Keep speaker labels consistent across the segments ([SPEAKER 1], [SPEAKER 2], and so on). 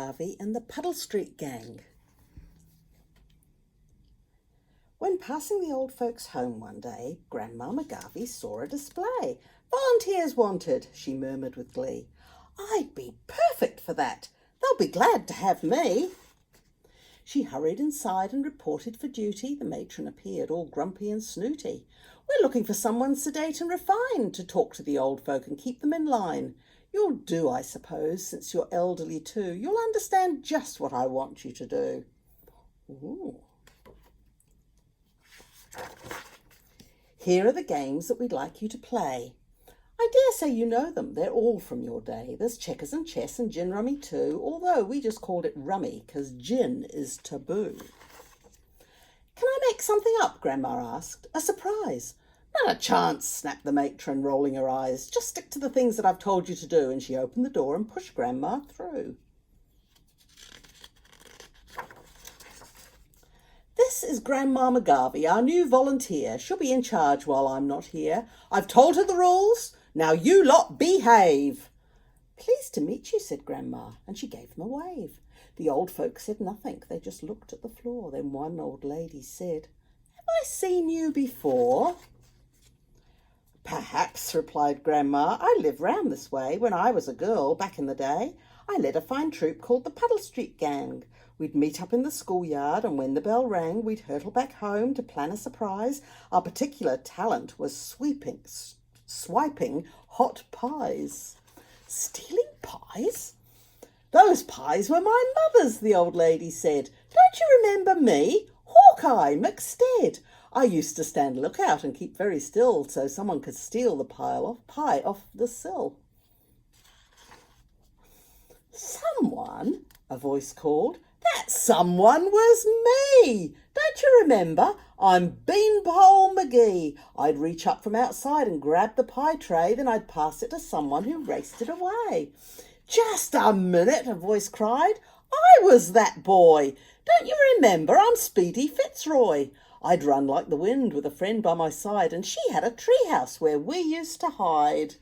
[SPEAKER 1] McGarvey and the Puddle Street Gang. When passing the old folks' home one day, Grandma McGarvey saw a display. "Volunteers wanted," she murmured with glee. "I'd be perfect for that. They'll be glad to have me." She hurried inside and reported for duty. The matron appeared all grumpy and snooty. "We're looking for someone sedate and refined to talk to the old folk and keep them in line. You'll do, I suppose, since you're elderly too. You'll understand just what I want you to do." Ooh. "Here are the games that we'd like you to play. I dare say you know them. They're all from your day. There's checkers and chess and gin rummy too, although we just called it rummy because gin is taboo." "Can I make something up?" Grandma asked. "A surprise?" "Not a chance," snapped the matron, rolling her eyes. "Just stick to the things that I've told you to do." And she opened the door and pushed Grandma through. "This is Grandma McGarvey, our new volunteer. She'll be in charge while I'm not here. I've told her the rules. Now you lot behave." "Pleased to meet you," said Grandma, and she gave them a wave. The old folks said nothing. They just looked at the floor. Then one old lady said, "Have I seen you before?" "Perhaps," replied Grandma. "I lived round this way when I was a girl back in the day. I led a fine troop called the Puddle Street Gang. We'd meet up in the schoolyard, and when the bell rang, we'd hurtle back home to plan a surprise. Our particular talent was swiping hot pies." "Stealing pies?" "Those pies were my mother's," the old lady said. "Don't you remember me? Hawkeye McStead. I used to stand lookout and keep very still so someone could steal the pie off the sill." "Someone?" a voice called. "That someone was me. Don't you remember? I'm Beanpole McGee. I'd reach up from outside and grab the pie tray, then I'd pass it to someone who raced it away." "Just a minute," a voice cried. "I was that boy. Don't you remember? I'm Speedy Fitzroy. I'd run like the wind with a friend by my side, and she had a treehouse where we used to hide."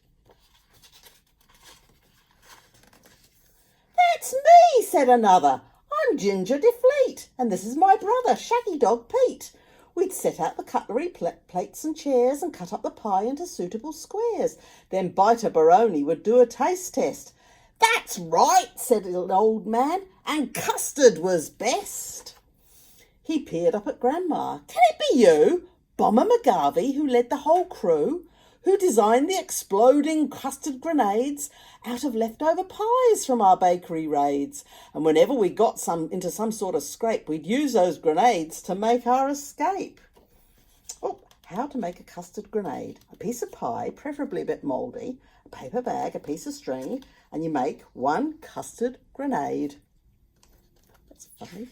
[SPEAKER 1] "That's me," said another. "I'm Ginger Defleet, and this is my brother, Shaggy Dog Pete. We'd set out the cutlery, plates and chairs, and cut up the pie into suitable squares. Then Biter Baroni would do a taste test." "That's right," said an old man, "and custard was best." He peered up at Grandma. "Can it be you, Bomber McGarvey, who led the whole crew? Who designed the exploding custard grenades out of leftover pies from our bakery raids? And whenever we got into some sort of scrape, we'd use those grenades to make our escape." Oh, how to make a custard grenade. A piece of pie, preferably a bit mouldy, a paper bag, a piece of string, and you make one custard grenade. That's funny.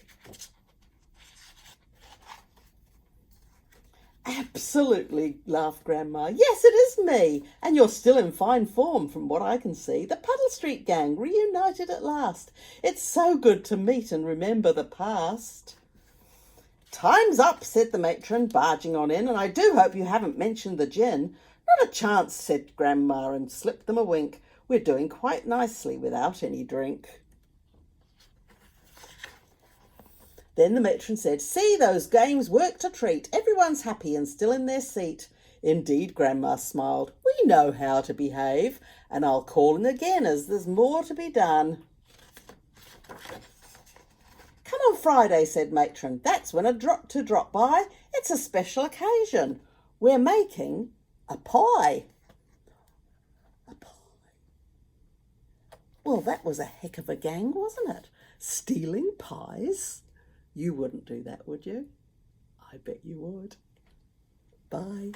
[SPEAKER 1] "Absolutely," laughed Grandma. "Yes, it is me, and you're still in fine form from what I can see. The Puddle Street Gang, reunited at last. It's so good to meet and remember the past." "Time's up," said the matron, barging on in, "and I do hope you haven't mentioned the gin." "Not a chance," said Grandma, and slipped them a wink. "We're doing quite nicely without any drink." Then the matron said, "See, those games worked a treat. Everyone's happy and still in their seat." "Indeed," Grandma smiled. "We know how to behave, and I'll call in again as there's more to be done." "Come on Friday," said matron. "That's when to drop by. It's a special occasion. We're making a pie." A pie. Well, that was a heck of a gang, wasn't it? Stealing pies. You wouldn't do that, would you? I bet you would. Bye.